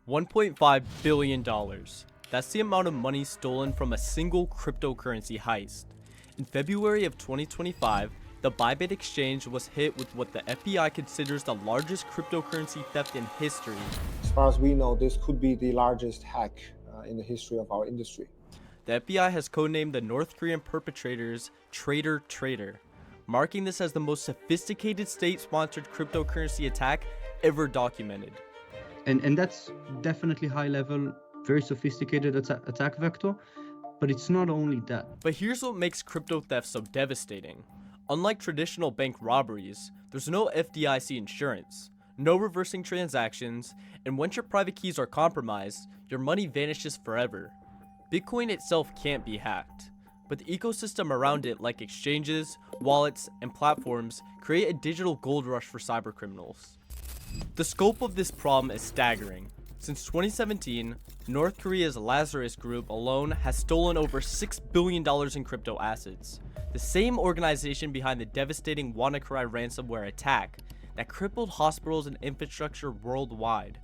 $1.5 billion. That's the amount of money stolen from a single cryptocurrency heist. In February of 2025, the Bybit exchange was hit with what the FBI considers the largest cryptocurrency theft in history. As far as we know, this could be the largest hack in the history of our industry. The FBI has codenamed the North Korean perpetrators Traitor, marking this as the most sophisticated state-sponsored cryptocurrency attack ever documented. And that's definitely high level, very sophisticated attack vector, but it's not only that. But here's what makes crypto theft so devastating. Unlike traditional bank robberies, there's no FDIC insurance, no reversing transactions, and once your private keys are compromised, your money vanishes forever. Bitcoin itself can't be hacked, but the ecosystem around it, like exchanges, wallets, and platforms, create a digital gold rush for cybercriminals. The scope of this problem is staggering. Since 2017, North Korea's Lazarus Group alone has stolen over $6 billion in crypto assets, the same organization behind the devastating WannaCry ransomware attack that crippled hospitals and infrastructure worldwide.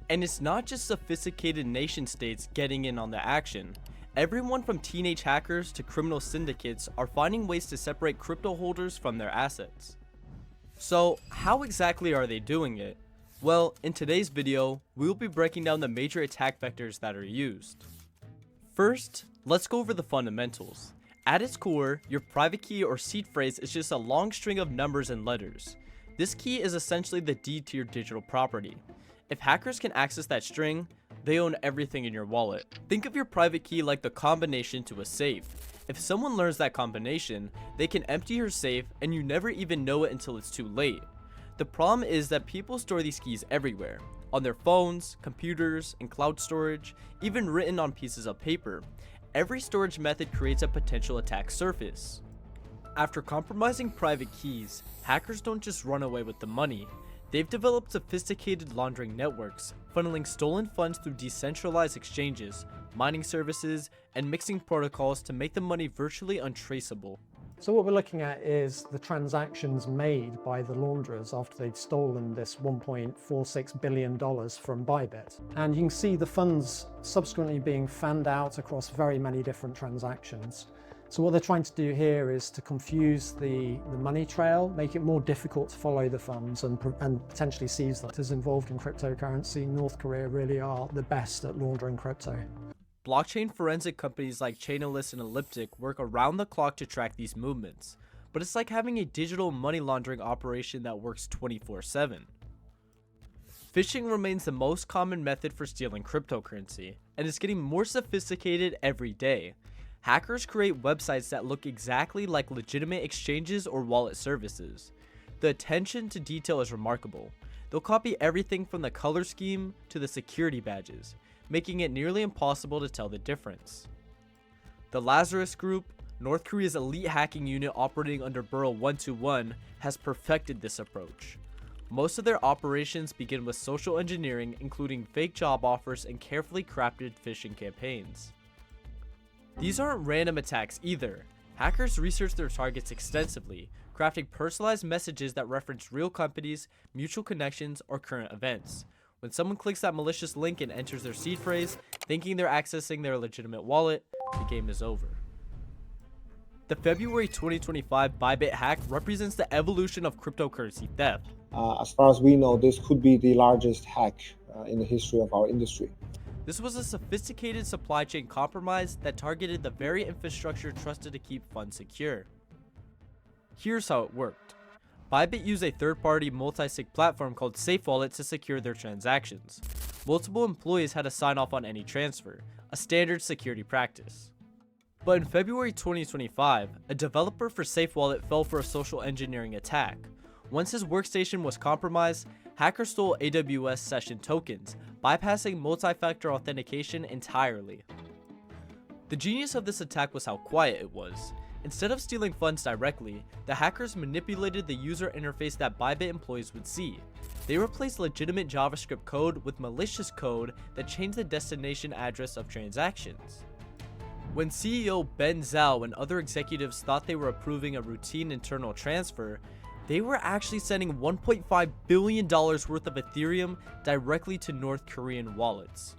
And it's not just sophisticated nation states getting in on the action. Everyone from teenage hackers to criminal syndicates are finding ways to separate crypto holders from their assets. So, how exactly are they doing it? Well, in today's video, we will be breaking down the major attack vectors that are used. First, let's go over the fundamentals. At its core, your private key or seed phrase is just a long string of numbers and letters. This key is essentially the deed to your digital property. If hackers can access that string, they own everything in your wallet. Think of your private key like the combination to a safe. If someone learns that combination, they can empty your safe and you never even know it until it's too late. The problem is that people store these keys everywhere, on their phones, computers, and cloud storage, even written on pieces of paper. Every storage method creates a potential attack surface. After compromising private keys, hackers don't just run away with the money. They've developed sophisticated laundering networks, funneling stolen funds through decentralized exchanges, mining services, and mixing protocols to make the money virtually untraceable. So what we're looking at is the transactions made by the launderers after they'd stolen this $1.46 billion from Bybit. And you can see the funds subsequently being fanned out across very many different transactions. So what they're trying to do here is to confuse the money trail, make it more difficult to follow the funds and potentially seize them. As involved in cryptocurrency, North Korea really are the best at laundering crypto. Blockchain forensic companies like Chainalyst and Elliptic work around the clock to track these movements, but it's like having a digital money laundering operation that works 24/7. Phishing remains the most common method for stealing cryptocurrency, and it's getting more sophisticated every day. Hackers create websites that look exactly like legitimate exchanges or wallet services. The attention to detail is remarkable. They'll copy everything from the color scheme to the security badges, making it nearly impossible to tell the difference. The Lazarus Group, North Korea's elite hacking unit operating under Bureau 121, has perfected this approach. Most of their operations begin with social engineering, including fake job offers and carefully crafted phishing campaigns. These aren't random attacks either. Hackers research their targets extensively, crafting personalized messages that reference real companies, mutual connections, or current events. When someone clicks that malicious link and enters their seed phrase, thinking they're accessing their legitimate wallet, the game is over. The February 2025 Bybit hack represents the evolution of cryptocurrency theft. As far as we know, this could be the largest hack in the history of our industry. This was a sophisticated supply chain compromise that targeted the very infrastructure trusted to keep funds secure. Here's how it worked. Bybit used a third-party multi-sig platform called SafeWallet to secure their transactions. Multiple employees had to sign off on any transfer, a standard security practice. But in February 2025, a developer for SafeWallet fell for a social engineering attack. Once his workstation was compromised, hackers stole AWS session tokens, bypassing multi-factor authentication entirely. The genius of this attack was how quiet it was. Instead of stealing funds directly, the hackers manipulated the user interface that Bybit employees would see. They replaced legitimate JavaScript code with malicious code that changed the destination address of transactions. When CEO Ben Zhao and other executives thought they were approving a routine internal transfer, they were actually sending $1.5 billion worth of Ethereum directly to North Korean wallets.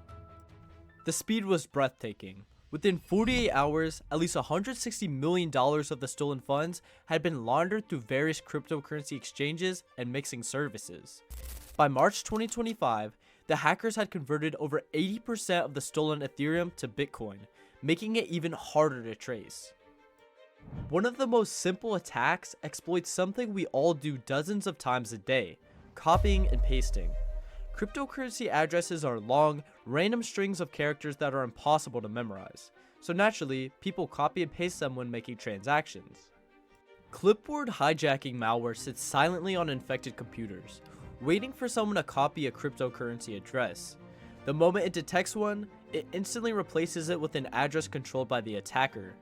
The speed was breathtaking. Within 48 hours, at least $160 million of the stolen funds had been laundered through various cryptocurrency exchanges and mixing services. By March 2025, the hackers had converted over 80% of the stolen Ethereum to Bitcoin, making it even harder to trace. One of the most simple attacks exploits something we all do dozens of times a day: copying and pasting. Cryptocurrency addresses are long, random strings of characters that are impossible to memorize, so naturally, people copy and paste them when making transactions. Clipboard hijacking malware sits silently on infected computers, waiting for someone to copy a cryptocurrency address. The moment it detects one, it instantly replaces it with an address controlled by the attacker.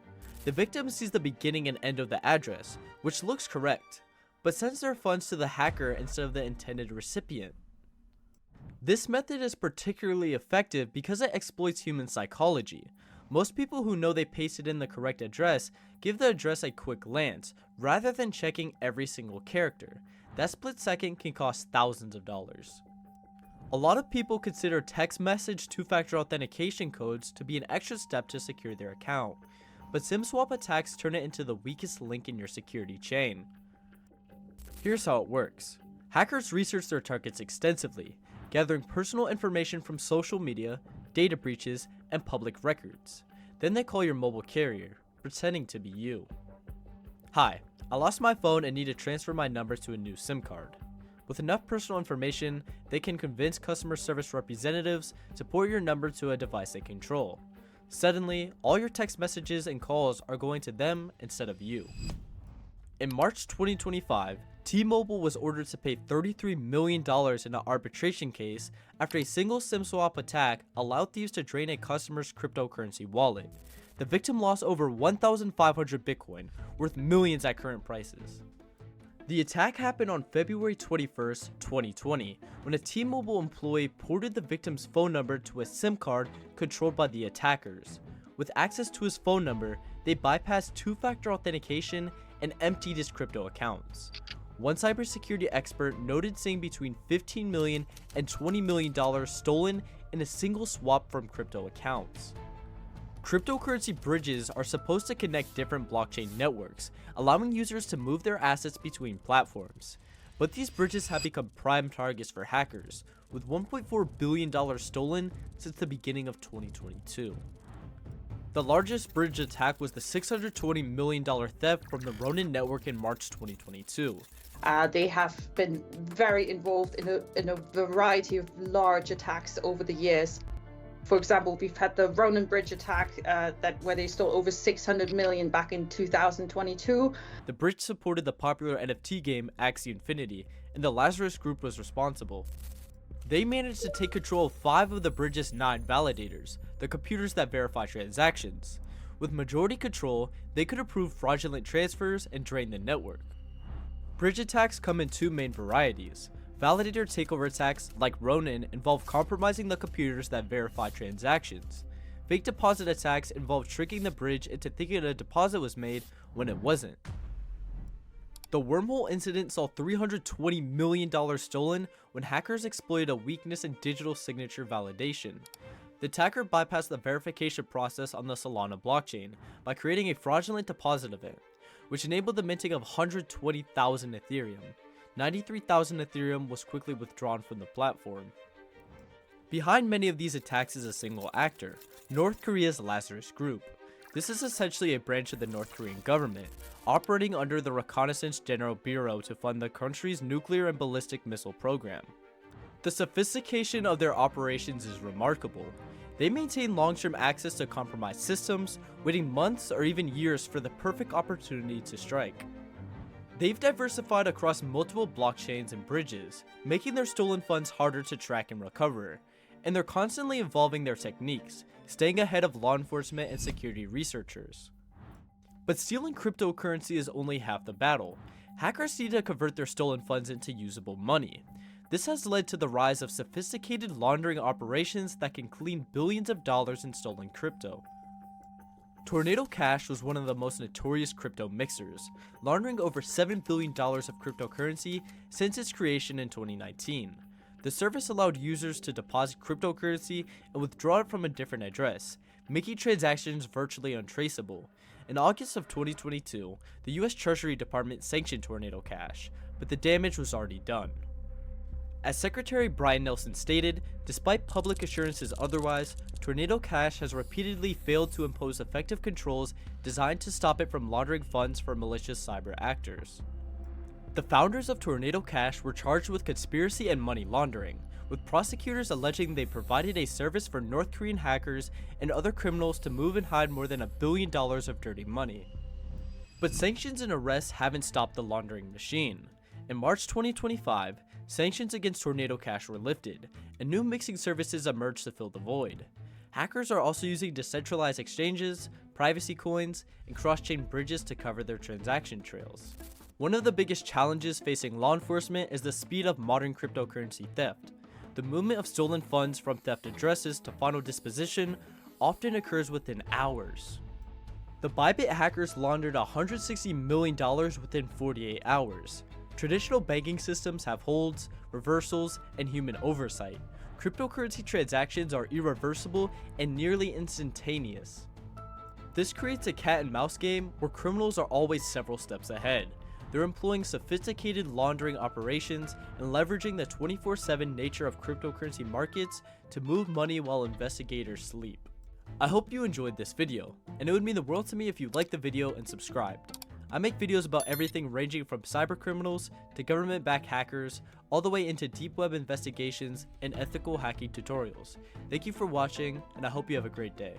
The victim sees the beginning and end of the address, which looks correct, but sends their funds to the hacker instead of the intended recipient. This method is particularly effective because it exploits human psychology. Most people who know they pasted in the correct address give the address a quick glance, rather than checking every single character. That split second can cost thousands of dollars. A lot of people consider text message two-factor authentication codes to be an extra step to secure their account, but SIM swap attacks turn it into the weakest link in your security chain. Here's how it works. Hackers research their targets extensively, gathering personal information from social media, data breaches, and public records. Then they call your mobile carrier, pretending to be you. Hi, I lost my phone and need to transfer my number to a new SIM card. With enough personal information, they can convince customer service representatives to port your number to a device they control. Suddenly, all your text messages and calls are going to them instead of you. In March 2025, T-Mobile was ordered to pay $33 million in an arbitration case after a single SIM swap attack allowed thieves to drain a customer's cryptocurrency wallet. The victim lost over 1,500 Bitcoin, worth millions at current prices. The attack happened on February 21st, 2020, when a T-Mobile employee ported the victim's phone number to a SIM card controlled by the attackers. With access to his phone number, they bypassed two-factor authentication and emptied his crypto accounts. One cybersecurity expert noted seeing between $15 million and $20 million stolen in a single swap from crypto accounts. Cryptocurrency bridges are supposed to connect different blockchain networks, allowing users to move their assets between platforms. But these bridges have become prime targets for hackers, with $1.4 billion stolen since the beginning of 2022. The largest bridge attack was the $620 million theft from the Ronin network in March 2022. They have been very involved in a variety of large attacks over the years. For example, we've had the Ronin Bridge attack where they stole over 600 million back in 2022. The bridge supported the popular NFT game Axie Infinity, and the Lazarus Group was responsible. They managed to take control of 5 of the bridge's 9 validators, the computers that verify transactions. With majority control, they could approve fraudulent transfers and drain the network. Bridge attacks come in 2 main varieties. Validator takeover attacks, like Ronin, involve compromising the computers that verify transactions. Fake deposit attacks involve tricking the bridge into thinking a deposit was made when it wasn't. The wormhole incident saw $320 million stolen when hackers exploited a weakness in digital signature validation. The attacker bypassed the verification process on the Solana blockchain by creating a fraudulent deposit event, which enabled the minting of 120,000 Ethereum. 93,000 Ethereum was quickly withdrawn from the platform. Behind many of these attacks is a single actor, North Korea's Lazarus Group. This is essentially a branch of the North Korean government, operating under the Reconnaissance General Bureau to fund the country's nuclear and ballistic missile program. The sophistication of their operations is remarkable. They maintain long-term access to compromised systems, waiting months or even years for the perfect opportunity to strike. They've diversified across multiple blockchains and bridges, making their stolen funds harder to track and recover, and they're constantly evolving their techniques, staying ahead of law enforcement and security researchers. But stealing cryptocurrency is only half the battle. Hackers need to convert their stolen funds into usable money. This has led to the rise of sophisticated laundering operations that can clean billions of dollars in stolen crypto. Tornado Cash was one of the most notorious crypto mixers, laundering over $7 billion of cryptocurrency since its creation in 2019. The service allowed users to deposit cryptocurrency and withdraw it from a different address, making transactions virtually untraceable. In August of 2022, the US Treasury Department sanctioned Tornado Cash, but the damage was already done. As Secretary Brian Nelson stated, despite public assurances otherwise, Tornado Cash has repeatedly failed to impose effective controls designed to stop it from laundering funds for malicious cyber actors. The founders of Tornado Cash were charged with conspiracy and money laundering, with prosecutors alleging they provided a service for North Korean hackers and other criminals to move and hide more than $1 billion of dirty money. But sanctions and arrests haven't stopped the laundering machine. In March 2025, sanctions against Tornado Cash were lifted, and new mixing services emerged to fill the void. Hackers are also using decentralized exchanges, privacy coins, and cross-chain bridges to cover their transaction trails. One of the biggest challenges facing law enforcement is the speed of modern cryptocurrency theft. The movement of stolen funds from theft addresses to final disposition often occurs within hours. The Bybit hackers laundered $160 million within 48 hours. Traditional banking systems have holds, reversals, and human oversight. Cryptocurrency transactions are irreversible and nearly instantaneous. This creates a cat and mouse game where criminals are always several steps ahead. They're employing sophisticated laundering operations and leveraging the 24/7 nature of cryptocurrency markets to move money while investigators sleep. I hope you enjoyed this video, and it would mean the world to me if you liked the video and subscribed. I make videos about everything ranging from cybercriminals to government-backed hackers, all the way into deep web investigations and ethical hacking tutorials. Thank you for watching, and I hope you have a great day.